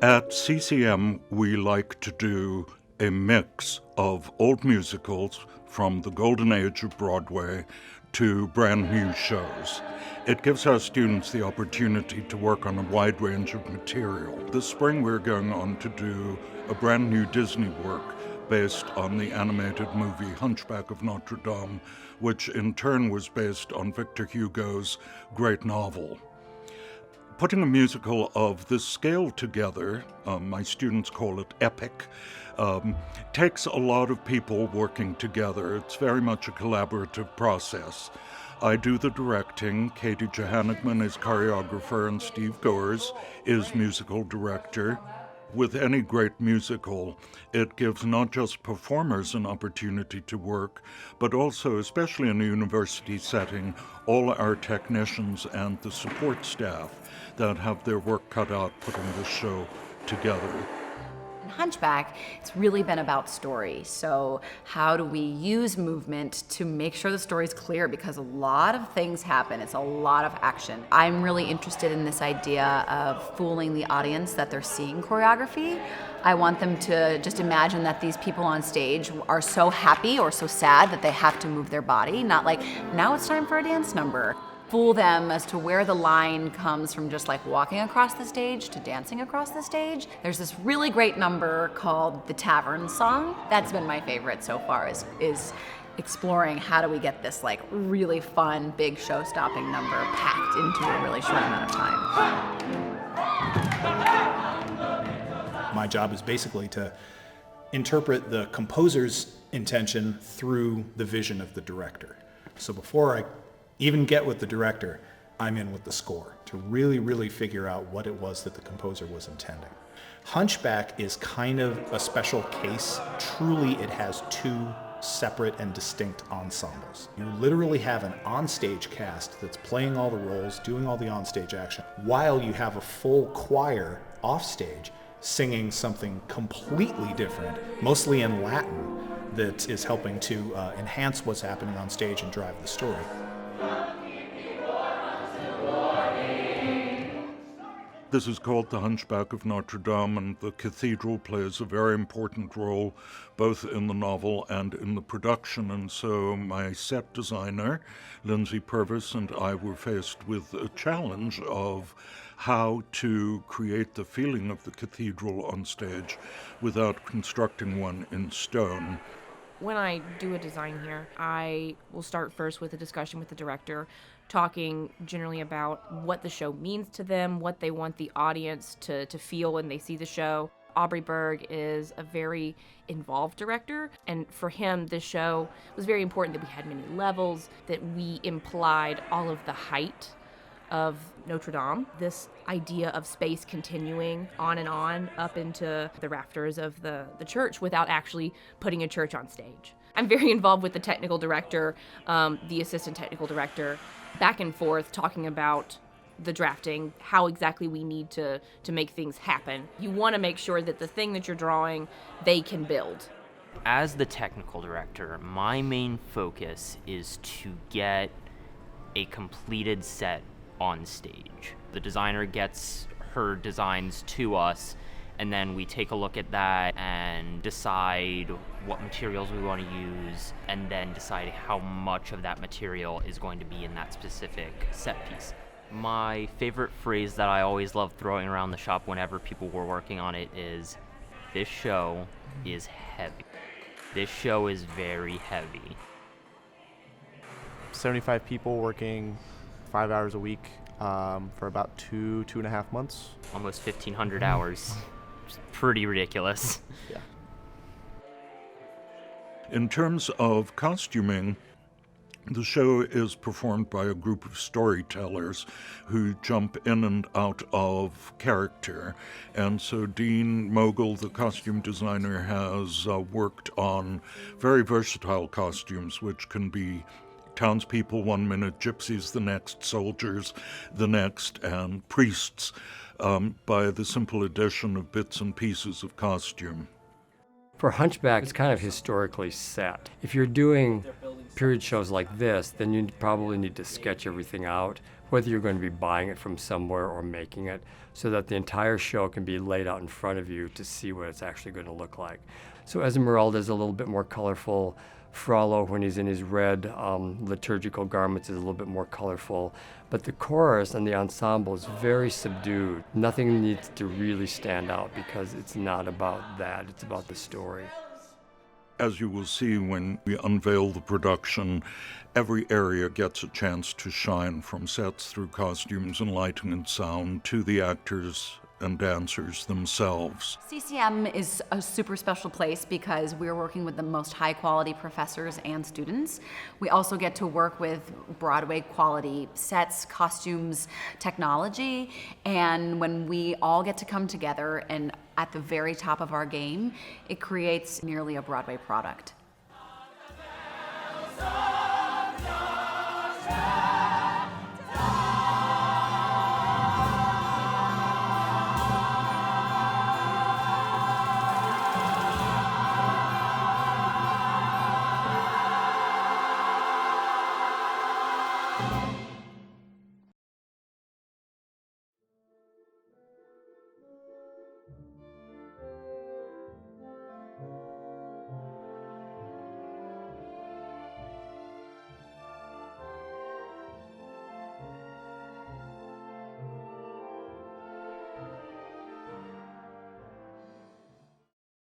At CCM, we like to do a mix of old musicals from the golden age of Broadway to brand new shows. It gives our students the opportunity to work on a wide range of material. This spring, we're going on to do a brand new Disney work based on the animated movie Hunchback of Notre Dame, which in turn was based on Victor Hugo's great novel. Putting a musical of this scale together, my students call it epic, takes a lot of people working together. It's very much a collaborative process. I do the directing, Katie Johanigman is choreographer, and Steve Goers is musical director. With any great musical, it gives not just performers an opportunity to work, but also, especially in a university setting, all our technicians and the support staff that have their work cut out putting this show together. In Hunchback, it's really been about story. So how do we use movement to make sure the story's clear? Because a lot of things happen. It's a lot of action. I'm really interested in this idea of fooling the audience that they're seeing choreography. I want them to just imagine that these people on stage are so happy or so sad that they have to move their body, not like, now it's time for a dance number. Fool them as to where the line comes from just like walking across the stage to dancing across the stage. There's this really great number called the Tavern Song. That's been my favorite so far, is exploring how do we get this like really fun, big show-stopping number packed into a really short amount of time. My job is basically to interpret the composer's intention through the vision of the director. So before I even get with the director, I'm in with the score to really figure out what it was that the composer was intending. Hunchback is kind of a special case. Truly, it has two separate and distinct ensembles. You literally have an onstage cast that's playing all the roles, doing all the onstage action, while you have a full choir offstage singing something completely different, mostly in Latin, that is helping to enhance what's happening on stage and drive the story. This is called The Hunchback of Notre Dame, and the cathedral plays a very important role both in the novel and in the production. And so my set designer, Lindsay Purvis, and I were faced with a challenge of how to create the feeling of the cathedral on stage without constructing one in stone. When I do a design here, I will start first with a discussion with the director, talking generally about what the show means to them, what they want the audience to feel when they see the show. Aubrey Berg is a very involved director, and for him, this show was very important that we had many levels, that we implied all of the height of Notre Dame, this idea of space continuing on and on up into the rafters of the church without actually putting a church on stage. I'm very involved with the technical director, the assistant technical director, back and forth talking about the drafting, how exactly we need to make things happen. You want to make sure that the thing that you're drawing, they can build. As the technical director, my main focus is to get a completed set on stage. The designer gets her designs to us, and then we take a look at that and decide what materials we want to use, and then decide how much of that material is going to be in that specific set piece. My favorite phrase that I always love throwing around the shop whenever people were working on it is, this show is heavy. This show is very heavy. 75 people working 5 hours a week for about 2.5 months. Almost 1,500 hours. It's pretty ridiculous. Yeah. In terms of costuming, the show is performed by a group of storytellers who jump in and out of character. And so Dean Mogul, the costume designer, has worked on very versatile costumes, which can be townspeople 1 minute, gypsies the next, soldiers the next, and priests by the simple addition of bits and pieces of costume. For Hunchback, it's kind of historically set. If you're doing period shows like this, then you probably need to sketch everything out, whether you're going to be buying it from somewhere or making it, so that the entire show can be laid out in front of you to see what it's actually going to look like. So Esmeralda is a little bit more colorful. Frollo, when he's in his red liturgical garments, is a little bit more colorful. But the chorus and the ensemble is very subdued. Nothing needs to really stand out because it's not about that, it's about the story. As you will see when we unveil the production, every area gets a chance to shine, from sets through costumes and lighting and sound to the actors and dancers themselves. CCM is a super special place because we're working with the most high quality professors and students. We also get to work with Broadway quality sets, costumes, technology, and when we all get to come together and at the very top of our game, it creates nearly a Broadway product.